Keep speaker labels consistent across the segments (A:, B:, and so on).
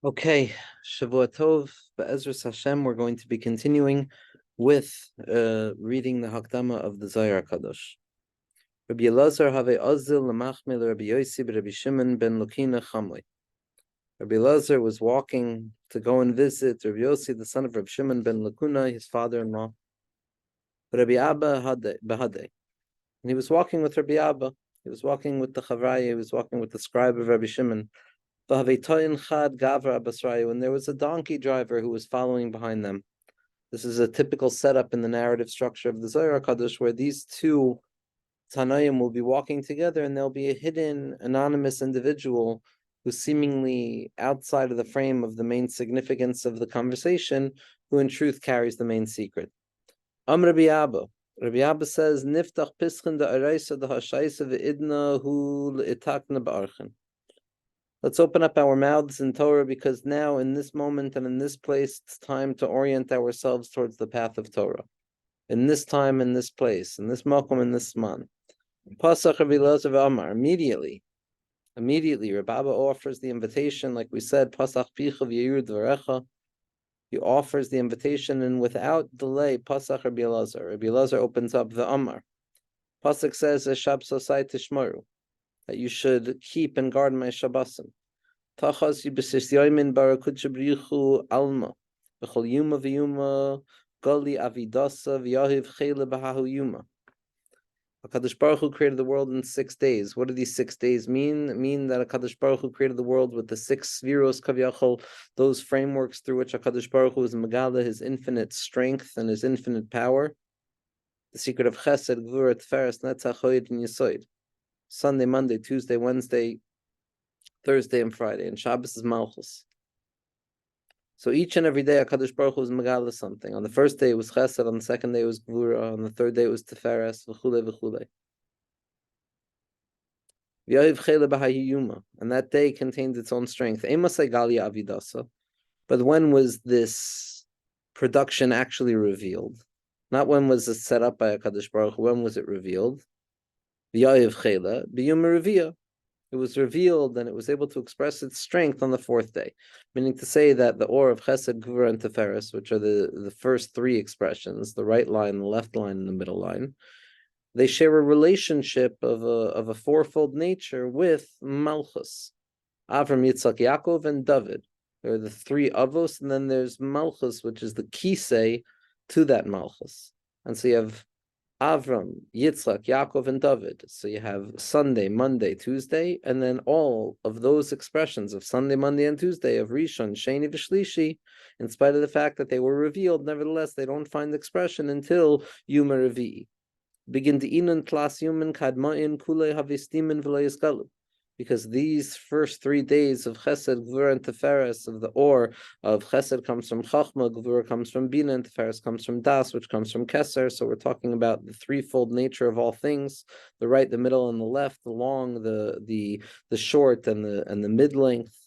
A: Okay, Shavua Tov, Be'ezras Hashem, we're going to be continuing with reading the Hakdama of the Zohar Kadosh. Rabbi Elazar have Azil Lamachmil Rabbi Yossi Rabbi Shimon ben Lukina Chamli. Rabbi Elazar was walking to go and visit Rabbi Yossi, the son of Rabbi Shimon ben Lukuna, his father-in-law. Rabbi Abba Bahade. And he was walking with Rabbi Abba. He was walking with the Chavraya. He was walking with the scribe of Rabbi Shimon. And there was a donkey driver who was following behind them. This is a typical setup in the narrative structure of the Zohar Kadosh, where these two Tanaim will be walking together, and there'll be a hidden, anonymous individual who's seemingly outside of the frame of the main significance of the conversation, who in truth carries the main secret. Rabbi Abba. Rabbi Abba says, Niftach pischin da araisa da hashaisa ve'idna hu le'itakna ba'archen. Let's open up our mouths in Torah, because now, in this moment and in this place, it's time to orient ourselves towards the path of Torah. In this time, in this place, in this makom, in this man. Pasach Rabbi Elazar v'Amar. Immediately, Rabbi Abba offers the invitation, like we said, Pasach picha v'yirud v'recha. He offers the invitation, and without delay, Pasach Rabbi Elazar. Rabbi Elazar opens up the Amar. Pasach says, Eshab sosai tishmaru, that you should keep and guard my Shabbosim. Tachas yibesish yoimin barakut shabrichu alma, b'chol yuma v'yuma gali avidasa v'yahiv chele b'hahu yuma. HaKadosh Baruch Hu created the world in 6 days. What do these 6 days mean? It mean that HaKadosh Baruch Hu created the world with the 6 Sfiros Kavyachol, those frameworks through which HaKadosh Baruch Hu is Megala, his infinite strength and his infinite power. The secret of Chesed, Gvura, Tiferes, Netzach, Hoyed, and Yesod. Sunday, Monday, Tuesday, Wednesday, Thursday, and Friday. And Shabbos is Malchus. So each and every day, HaKadosh Baruch Hu is Megala something. On the first day it was Chesed, on the second day it was Gvura, on the third day it was Tiferes, v'chule, v'chule. And that day contained its own strength. But when was this production actually revealed? Not when was it set up by HaKadosh Baruch Hu, when was it revealed? It was revealed, and it was able to express its strength on the 4th day. Meaning to say that the or of Chesed, Gvura, and Tiferes, which are the first 3 expressions, the right line, the left line, and the middle line, they share a relationship of a fourfold nature with Malchus. Avram, Yitzchak, Yaakov, and David. There are the 3 Avos, and then there's Malchus, which is the kisei to that Malchus. And so you have Avram, Yitzchak, Yaakov, and David. So you have Sunday, Monday, Tuesday, and then all of those expressions of Sunday, Monday, and Tuesday of Rishon, Sheni, V'Shlishi, in spite of the fact that they were revealed, nevertheless, they don't find expression until Yuma Revi'i. Begin to inun tlas yumen kadma'in kule havistimin v'lo. Because these first 3 days of Chesed, Gvura, and Tiferes, of the or of Chesed comes from Chachma, Gvura comes from Bina, and Tiferes comes from Das, which comes from Keser. So we're talking about the threefold nature of all things: the right, the middle, and the left, the long, the short, and the mid length.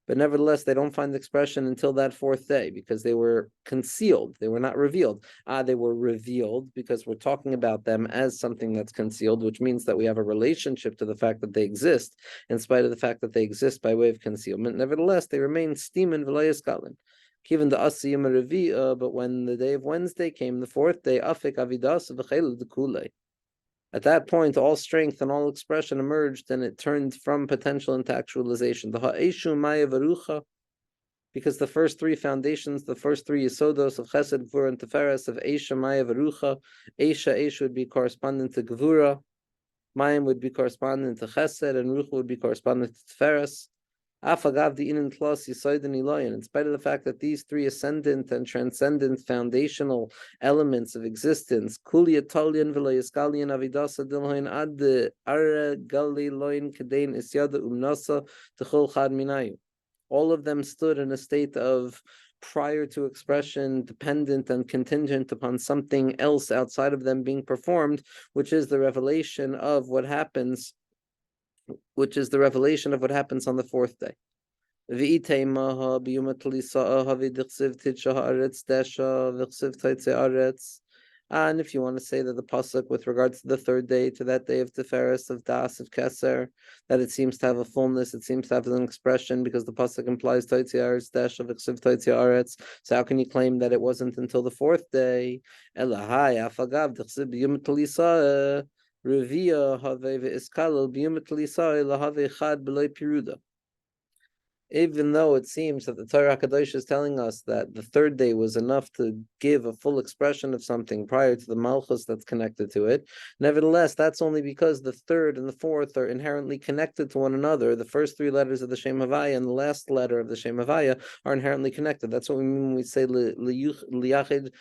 A: But nevertheless, they don't find expression until that 4th day, because they were concealed. They were not revealed. They were revealed because we're talking about them as something that's concealed, which means that we have a relationship to the fact that they exist, in spite of the fact that they exist by way of concealment. Nevertheless, they remain steamin v'layas kalin. Given the asiyim revi'ah, but when the day of Wednesday came, the 4th day, afik avidas v'chelu dekule. At that point, all strength and all expression emerged, and it turned from potential into actualization. Because the first 3 foundations, the first 3 yisodos of Chesed, Gvura, and Tiferes, of Eisha, Maya, Verucha, Eisha would be corresponding to Gvura, Mayim would be corresponding to Chesed, and Rucha would be corresponding to Tiferes. In spite of the fact that these 3 ascendant and transcendent foundational elements of existence, all of them stood in a state of prior to expression, dependent and contingent upon something else outside of them being performed, which is the revelation of what happens on the 4th day. And if you want to say that the pasuk with regards to the third day, to that day of Tiferes, of Das, of Keser, that it seems to have a fullness, it seems to have an expression, because the pasuk implies Toitzi Aretz Dash of Iksiv Toitzi Aretz. So how can you claim that it wasn't until the fourth day? Elahai Afagav Dechsib Yom Tlisah Revia Have Iskalel Biyom Tlisah Lahave Chad B'Loi Piruda. Even though it seems that the Torah Kadosh is telling us that the third day was enough to give a full expression of something prior to the Malchus that's connected to it, nevertheless, that's only because the third and the fourth are inherently connected to one another. The first three letters of the Shem Havaya and the last letter of the Shem Havaya are inherently connected. That's what we mean when we say Liyachid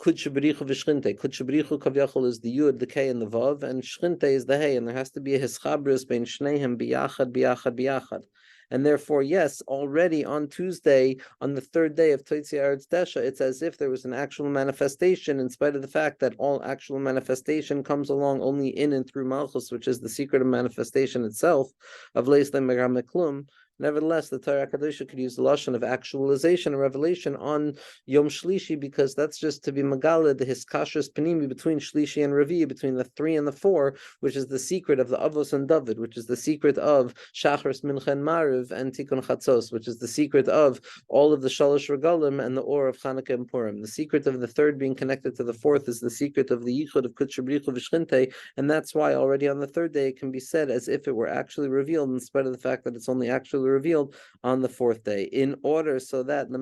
A: Kud Shabrichu v'Shchinte. Kud Shabrichu Kavyachol is the Yud, the K, and the Vav, and Shchinte is the Hey, and there has to be a Hischabris bein Shneihem biyachad biyachad biyachad. And therefore, yes, already on Tuesday, on the third day of Toitzi Eretz Desha, it's as if there was an actual manifestation, in spite of the fact that all actual manifestation comes along only in and through Malchus, which is the secret of manifestation itself, of Leis Le'Meram Meklum. Nevertheless, the Torah Kadosha could use the lashon of actualization and revelation on Yom Shlishi, because that's just to be Megala, the Hiskashas Panimi between Shlishi and Revi, between the 3 and the 4, which is the secret of the Avos and David, which is the secret of Shachris Mincha and Mariv and Tikkun Chatzos, which is the secret of all of the Shalosh Regalim and the Or of Chanukah and Purim. The secret of the third being connected to the fourth is the secret of the Yichud of Kutsh Brichu V'Shchinte, and that's why already on the third day it can be said as if it were actually revealed, in spite of the fact that it's only actually revealed on the fourth day, in order so that so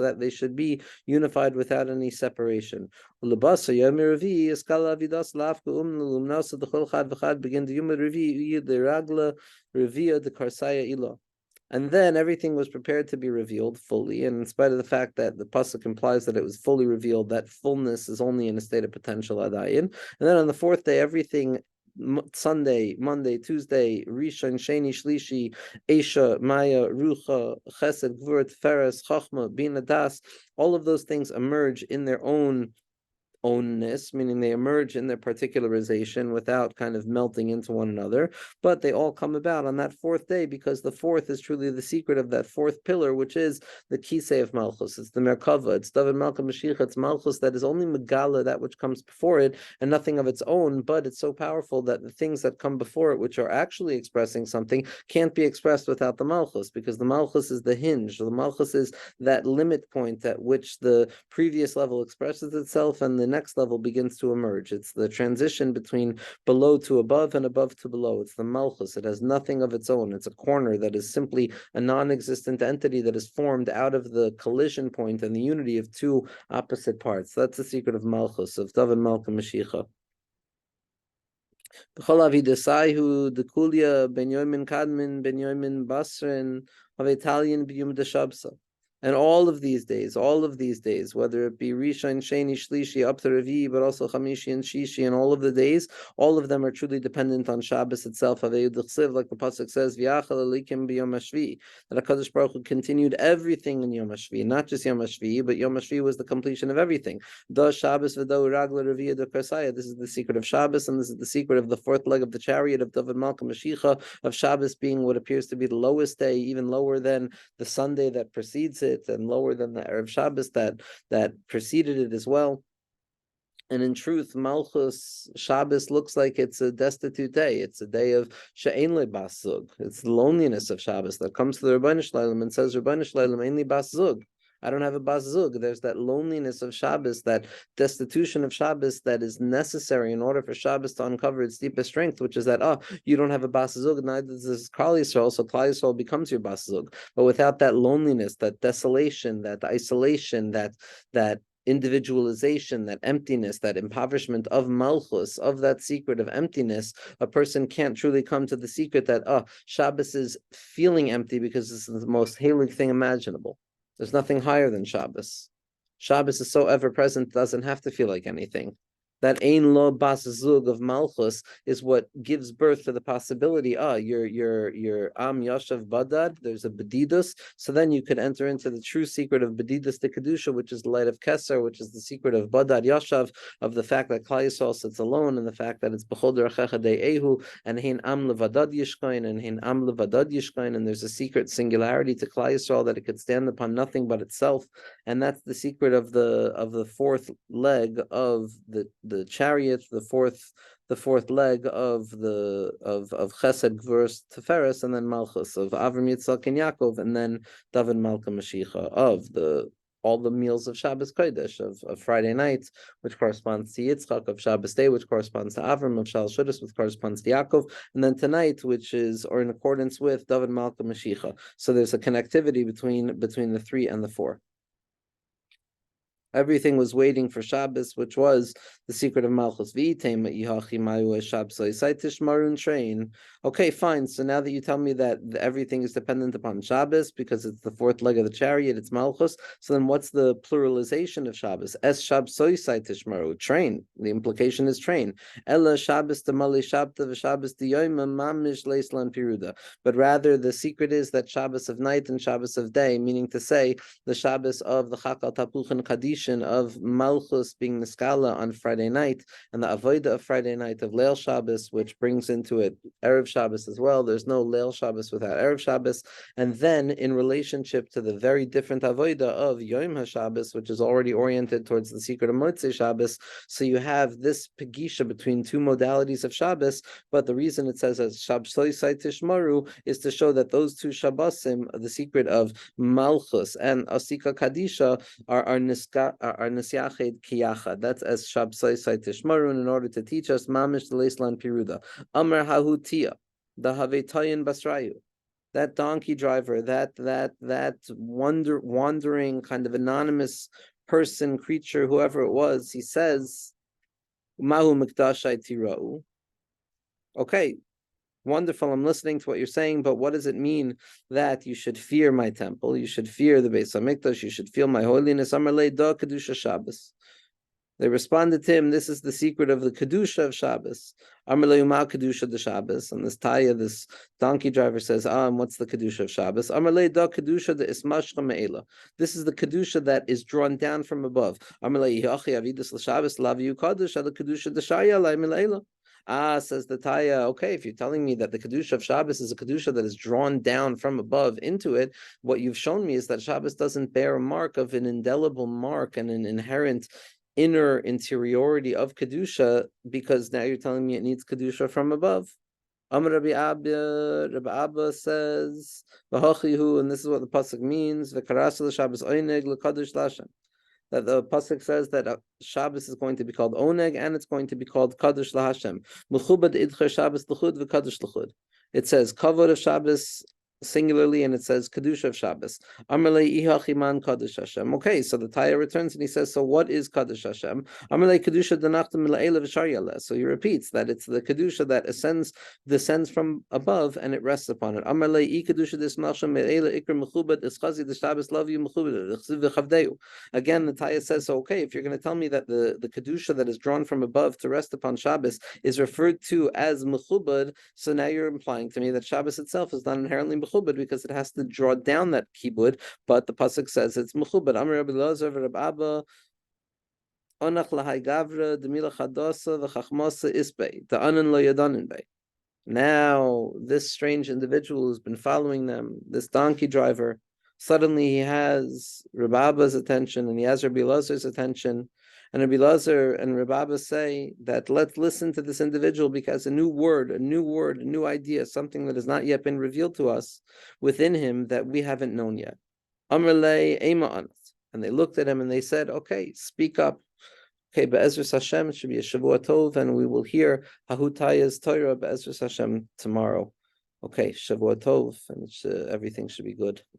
A: that they should be unified without any separation. Begin the Yom Revi the Ragla Revia the Karsaya Ilo. And then everything was prepared to be revealed fully. And in spite of the fact that the pasuk implies that it was fully revealed, that fullness is only in a state of potential adayin. And then on the fourth day, everything, Sunday, Monday, Tuesday, Rishon, Sheni, Shlishi, Esha, Maya, Rucha, Chesed, Gvur, Feres, Chachma, Bina, Das, all of those things emerge in their ownness, meaning they emerge in their particularization without kind of melting into one another, but they all come about on that fourth day, because the fourth is truly the secret of that fourth pillar, which is the Kisei of Malchus. It's the Merkava, it's David Malka Mashiach, it's Malchus that is only Megala, that which comes before it, and nothing of its own, but it's so powerful that the things that come before it, which are actually expressing something, can't be expressed without the Malchus, because the Malchus is the hinge. The Malchus is that limit point at which the previous level expresses itself and the next level begins to emerge. It's the transition between below to above and above to below. It's the Malchus. It has nothing of its own. It's a corner that is simply a non-existent entity that is formed out of the collision point and the unity of two opposite parts. That's the secret of Malchus, of David Malka Mashiach. B'chol avidasaihu dekulia ben yomin kadmin ben yomin basrin of Italian b'yum deshabsa. And all of these days, whether it be Rishon, Sheni, Shlishi, up to Revi, but also Chamishi and Shishi, and all of the days, all of them are truly dependent on Shabbos itself. Like the pasuk says, "V'yachal elikim b'yom hashvi," that HaKadosh Baruch Hu continued everything in Yom Hashvi, not just Yom Hashvi, but Yom Hashvi was the completion of everything. Da Shabbos v'do ragla Revi da Karsaya. This is the secret of Shabbos, and this is the secret of the fourth leg of the chariot of David Malka Mashiach, of Shabbos being what appears to be the lowest day, even lower than the Sunday that precedes it, and lower than the Erev Shabbos that preceded it as well. And in truth, Malchus Shabbos looks like it's a destitute day. It's a day of she'ein le bas zug. It's the loneliness of Shabbos that comes to the Rebbeinu Shlalem and says, Rebbeinu Shlalem ein li bas zug. I don't have a bas zug. There's that loneliness of Shabbos, that destitution of Shabbos that is necessary in order for Shabbos to uncover its deepest strength, which is that, you don't have a bas zug, neither does Klal Yisrael, so Klal Yisrael becomes your bas zug. But without that loneliness, that desolation, that isolation, that individualization, that emptiness, that impoverishment of Malchus, of that secret of emptiness, a person can't truly come to the secret that, Shabbos is feeling empty because this is the most hailing thing imaginable. There's nothing higher than Shabbos. Shabbos is so ever-present, doesn't have to feel like anything. That ein lo bas zug of malchus is what gives birth to the possibility. You're am yashav badad. There's a bedidus, so then you could enter into the true secret of bedidus de kedusha, which is the light of keser, which is the secret of badad yashav, of the fact that Klal Yisrael sits alone, and the fact that it's b'chol derachecha de'ehu, and hein am levadad yishkain, and hein am levadad yishkain, and there's a secret singularity to Klal Yisrael that it could stand upon nothing but itself, and that's the secret of the fourth leg of the chariot, the fourth leg of Chesed, Gvurus, Tiferes, and then Malchus of Avram, Yitzchak, and Yaakov, and then David, Malka, Mashiach of all the meals of Shabbos Kodesh, of Friday night, which corresponds to Yitzchak, of Shabbos day, which corresponds to Avram, of Shal Shudas, which corresponds to Yaakov, and then tonight, which is, or in accordance with, David, Malka, Mashiach. So there's a connectivity between the 3 and the 4. Everything was waiting for Shabbos, which was the secret of Malchus. Train. Okay, fine. So now that you tell me that everything is dependent upon Shabbos because it's the fourth leg of the chariot, it's Malchus. So then what's the pluralization of Shabbos? Es Shabsoi Tishmaru. Train. The implication is train. Ella Shabbos Tamali Shabta v'Shabbos Diyoima Mamish Leislan Piruda. But rather the secret is that Shabbos of night and Shabbos of day, meaning to say the Shabbos of the Chakal Tapuch and Kaddish of Malchus being Niskala on Friday night, and the Avodah of Friday night of Leil Shabbos, which brings into it Erev Shabbos as well. There's no Leil Shabbos without Erev Shabbos. And then in relationship to the very different Avodah of Yom HaShabbos, which is already oriented towards the secret of Motzei Shabbos, so you have this Pegisha between two modalities of Shabbos, but the reason it says as Shabsoi Tishmaru is to show that those two Shabbosim, the secret of Malchus and Asika Kadisha, are Nisyached Kiyachad. That's as Shabsai Tishmarun, in order to teach us Mamish Leislan Piruda. Amar Hahutia, the Havetayan Basrayu. That donkey driver, that wandering kind of anonymous person, creature, whoever it was, he says, Mahu Mikdashai Tirau. Okay, wonderful, I'm listening to what you're saying, but what does it mean that you should fear my temple, you should fear the Beis HaMikdash, you should feel my holiness? Amar lei da Kedusha Shabbos. They responded to him, this is the secret of the Kedusha of Shabbos. Amar lei uma Kedusha de Shabbos. And this Taya, this donkey driver says, and what's the Kedusha of Shabbos? Amar lei da Kedusha de Ismashcha Me'ela. This is the Kedusha that is drawn down from above. Amar lei Yachi Avidus l'Shabbos laviu Kadosh ala Kedusha de Shaya lai Me'ela. Says the Taya, okay, if you're telling me that the Kedusha of Shabbos is a Kedusha that is drawn down from above into it, what you've shown me is that Shabbos doesn't bear a mark of an indelible mark and an inherent inner interiority of Kedusha, because now you're telling me it needs Kedusha from above. Rabbi Abba says, and this is what the pasuk means, that the pasuk says that Shabbos is going to be called Oneg and it's going to be called Kadosh LaHashem. Mechubad idcher Shabbos l'chud v'Kadosh l'chud. It says Kavod of Shabbos singularly, and it says Kedusha of Shabbos. Amalei ihachiman Kadosh Hashem. Okay, so the Taya returns and he says, so what is Kadosh Hashem? Amalei Kedusha denachtem mila'ela v'sharyaleh. So he repeats that it's the Kedusha that descends from above and it rests upon it. Amalei I Kedusha desnachshem mila'ela ikr mechubad eschazi the Shabbos love you mechubad v'chavdeu. Again, the Taya says, so okay, if you're going to tell me that the Kedusha that is drawn from above to rest upon Shabbos is referred to as mechubad, so now you're implying to me that Shabbos itself is not inherently mechubad because it has to draw down that kibud, but the pasuk says it's mechubad. Amar Rabbi Elazar v'Rab Abba onach lahai gavra demila chadasa v'chachmasa isbei da'anan lo yadanin bei. Now this strange individual who's been following them, this donkey driver, suddenly he has Rabbi Abba's attention and he has Rabbi Elazar's attention. And Rabbi Elazar and Rabbi Abba say that let's listen to this individual because a new word, a new idea, something that has not yet been revealed to us within him that we haven't known yet. Amrlei Ema Anat. And they looked at him and they said, okay, speak up. Okay, Be'ezras Hashem, it should be a Shavua Tov, and we will hear Hahutaya's Torah Be'ezras Hashem tomorrow. Okay, Shavua Tov, and everything should be good.